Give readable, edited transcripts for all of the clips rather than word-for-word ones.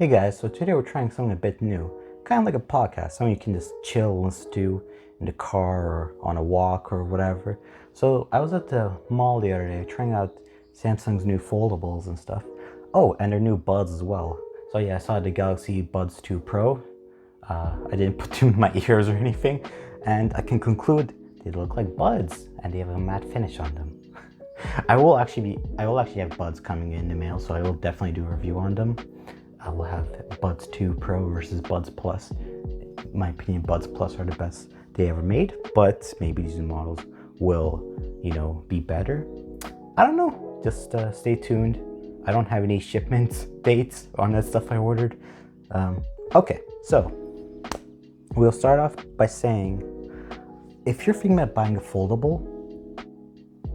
Hey guys, so today we're trying something a bit new, kind of like a podcast, something you can just chill and listen to in the car or on a walk or whatever. So I was at the mall the other day trying out Samsung's new foldables and stuff. Oh, and their new buds as well. So yeah, I saw the Galaxy Buds 2 Pro. I didn't put them in my ears or anything, and I can conclude they look like buds and they have a matte finish on them. I will actually have buds coming in the mail, so I will definitely do a review on them. I will have Buds 2 Pro versus Buds Plus. In my opinion, Buds Plus are the best they ever made, but maybe these new models will, be better. I don't know. Just stay tuned. I don't have any shipment dates on that stuff I ordered. Okay, so we'll start off by saying, if you're thinking about buying a foldable,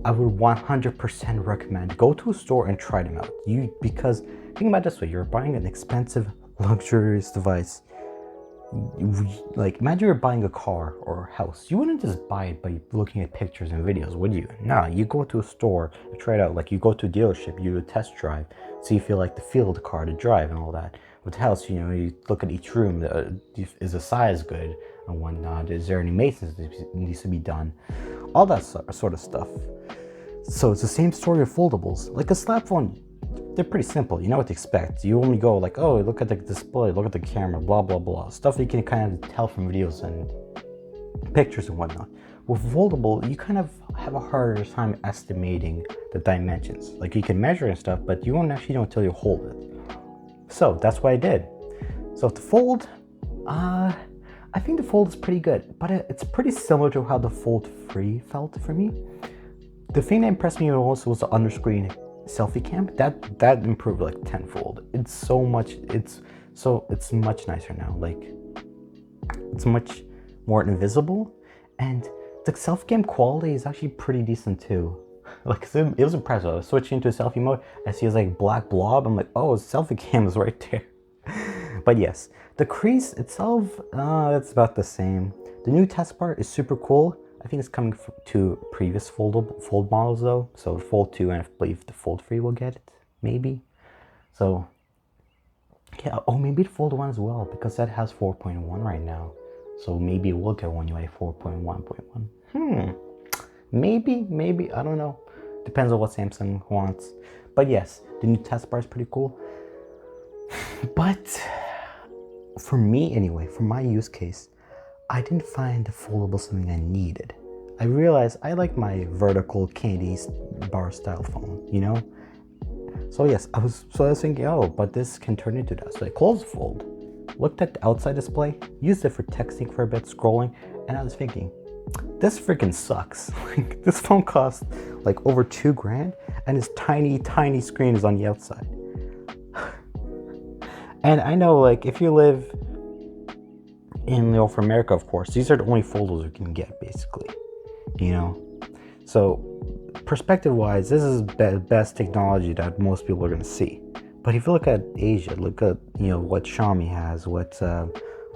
I would 100% recommend go to a store and try them out. Because think about it this way: you're buying an expensive, luxurious device. Like, imagine you're buying a car or a house. You wouldn't just buy it by looking at pictures and videos, would you? No, you go to a store and try it out. Like, you go to a dealership, you do a test drive, so you feel like the feel of the car, to drive, and all that. With the house, you look at each room. Is the size good and whatnot? Is there any maintenance that needs to be done? All that sort of stuff. So it's the same story with foldables. Like a slap phone, they're pretty simple. You know what to expect. You only go like, oh, look at the display, look at the camera, blah, blah, blah. Stuff that you can kind of tell from videos and pictures and whatnot. With foldable, you kind of have a harder time estimating the dimensions. Like, you can measure and stuff, but you won't actually know until you hold it. So that's what I did. So the fold, I think the fold is pretty good, but it's pretty similar to how the Fold 3 felt for me. The thing that impressed me most was the under-screen selfie cam. That improved like tenfold. It's much nicer now. Like, it's much more invisible, and the selfie cam quality is actually pretty decent too. Like, it was impressive. I was switching into selfie mode. I see this like black blob. I'm like, oh, selfie cam is right there. But yes, the crease itself, it's about the same. The new taskbar is super cool. I think it's coming to previous fold models though. So Fold 2 and I believe the Fold 3 will get it, maybe. So yeah, maybe the Fold 1 as well, because that has 4.1 right now. So maybe it will get one UI 4.1.1. Maybe, I don't know. Depends on what Samsung wants. But yes, the new taskbar is pretty cool. But for me anyway, for my use case, I didn't find the foldable something I needed. I realized I like my vertical candy bar style phone, So yes, I was thinking, but this can turn into that. So I closed the fold, looked at the outside display, used it for texting for a bit, scrolling, and I was thinking, this freaking sucks. Like, this phone costs like over $2,000, and this tiny screen is on the outside. And I know, like, if you live in North America, of course, these are the only foldables you can get, basically, So perspective-wise, this is the best technology that most people are going to see. But if you look at Asia, look at, what Xiaomi has, what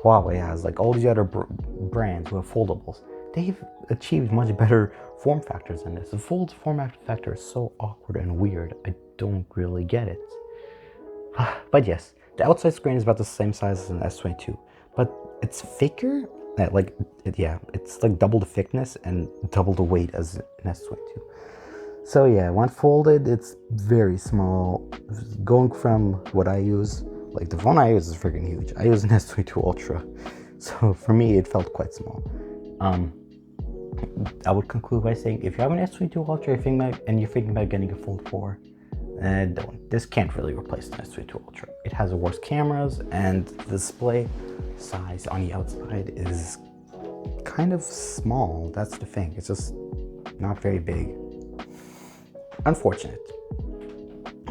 Huawei has, like all these other brands who have foldables, they've achieved much better form factors than this. The fold form factor is so awkward and weird. I don't really get it. But yes, the outside screen is about the same size as an S22, but it's thicker. It's like double the thickness and double the weight as an S22. So yeah, when folded, it's very small. Going from what I use, like the phone I use is freaking huge. I use an S22 Ultra, so for me it felt quite small. I would conclude by saying, if you have an S22 Ultra and you're thinking about getting a Fold 4, don't. This can't really replace the S22 Ultra. It has the worst cameras, and the display size on the outside is kind of small. That's the thing. It's just not very big. Unfortunate.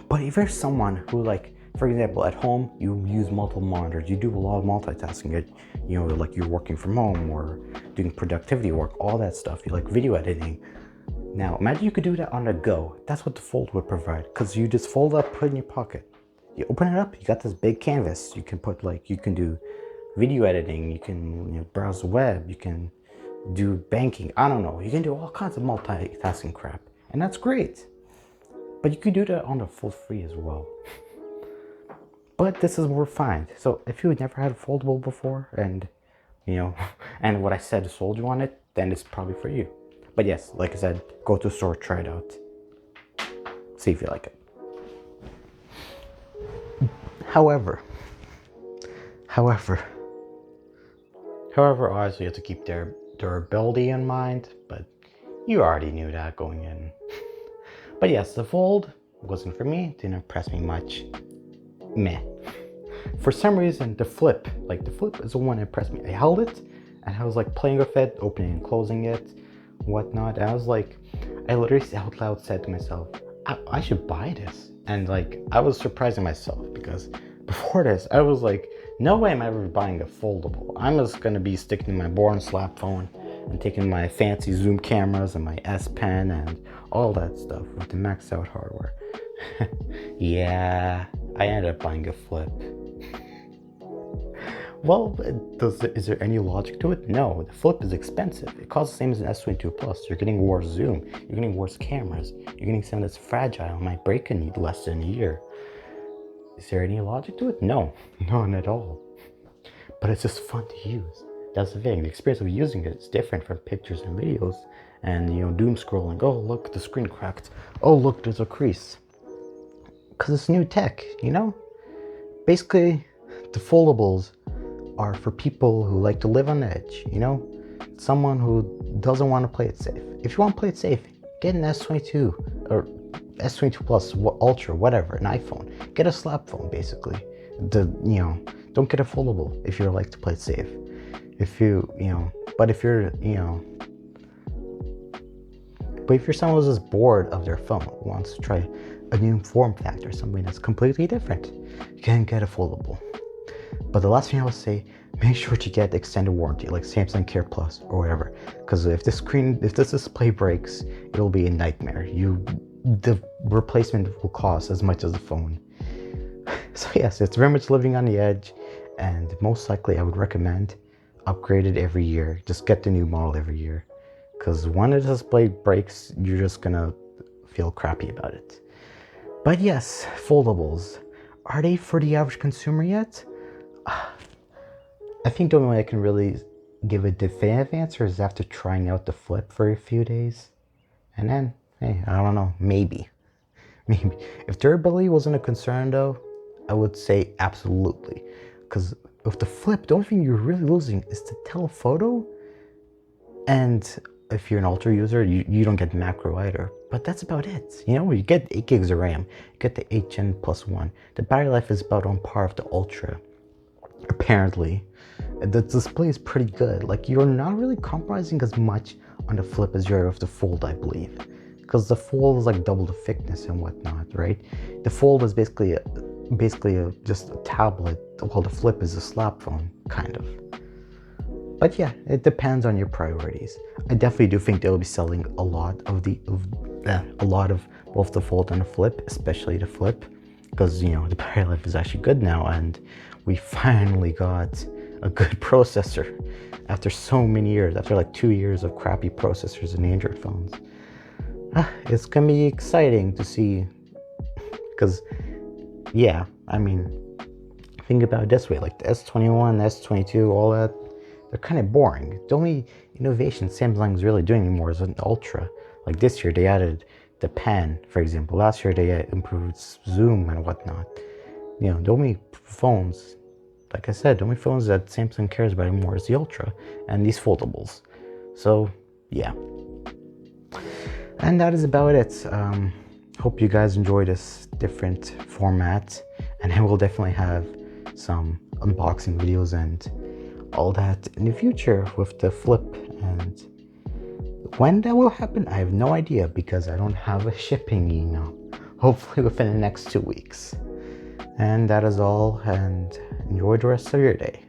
But if you're someone who, like, for example, at home, you use multiple monitors, you do a lot of multitasking, like you're working from home or doing productivity work, all that stuff, you like video editing. Now, imagine you could do that on the go. That's what the Fold would provide, because you just fold up, put it in your pocket. You open it up, you got this big canvas. You can you can do video editing, you can browse the web, you can do banking, I don't know. You can do all kinds of multitasking crap, and that's great. But you could do that on the Fold 3 as well. But this is what we're fine. So if you never had a foldable before, and and what I said sold you on it, then it's probably for you. But yes, like I said, go to the store, try it out, see if you like it. However, obviously you have to keep their durability in mind, but you already knew that going in. But yes, the fold wasn't for me, didn't impress me much. Meh. For some reason, the flip is the one that impressed me. I held it, and I was like playing with it, opening and closing it, whatnot. And I literally out loud said to myself, I should buy this. And like, I was surprising myself because before this, I was like, no way am I ever buying a foldable. I'm just gonna be sticking to my boring slap phone and taking my fancy zoom cameras and my S Pen and all that stuff with the maxed out hardware. Yeah, I ended up buying a flip. Well, is there any logic to it? No, the flip is expensive. It costs the same as an S22 Plus. You're getting worse zoom. You're getting worse cameras. You're getting something that's fragile and might break in less than a year. Is there any logic to it? No, none at all. But it's just fun to use. That's the thing. The experience of using it is different from pictures and videos and doom scrolling. Oh, look, the screen cracked. Oh, look, there's a crease. Because it's new tech, Basically, the foldables are for people who like to live on the edge, Someone who doesn't want to play it safe. If you want to play it safe, get an S22 or S22 Plus, Ultra, whatever, an iPhone. Get a slap phone, basically. Don't get a foldable if you like to play it safe. But if you're someone who's just bored of their phone, wants to try a new form factor, something that's completely different, you can get a foldable. But the last thing I would say, make sure to get extended warranty, like Samsung Care Plus or whatever. Because if this display breaks, it'll be a nightmare. The replacement will cost as much as the phone. So yes, it's very much living on the edge, and most likely I would recommend upgrade it every year. Just get the new model every year. Because when the display breaks, you're just gonna feel crappy about it. But yes, foldables. Are they for the average consumer yet? I think the only way I can really give a definitive answer is after trying out the flip for a few days. And then, hey, I don't know, maybe. If durability wasn't a concern though, I would say absolutely. Because with the flip, the only thing you're really losing is the telephoto. And if you're an Ultra user, you don't get macro either. But that's about it. You get 8 gigs of RAM, you get the 8 Gen Plus 1. The battery life is about on par with the Ultra. Apparently. The display is pretty good. Like, you're not really compromising as much on the flip as you are with the fold, I believe. Because the fold is like double the thickness and whatnot, right? The fold is basically just a tablet, while the flip is a slap phone, kind of. But yeah, it depends on your priorities. I definitely do think they'll be selling a lot of both the fold and the flip, especially the flip, because the battery life is actually good now, and we finally got a good processor after so many years, after like 2 years of crappy processors in Android phones. It's gonna be exciting to see, because yeah, I mean, think about it this way, like the S21, S22, all that, they're kind of boring. The only innovation Samsung's really doing anymore is an Ultra. Like this year they added the pen, for example. Last year they improved zoom and whatnot. The only phones, like I said, the only phones that Samsung cares about anymore is the Ultra and these foldables. So yeah. And that is about it. Hope you guys enjoy this different format, and I will definitely have some unboxing videos and all that in the future with the flip. And when that will happen, I have no idea, because I don't have a shipping email. Hopefully within the next 2 weeks. And that is all, and enjoy the rest of your day.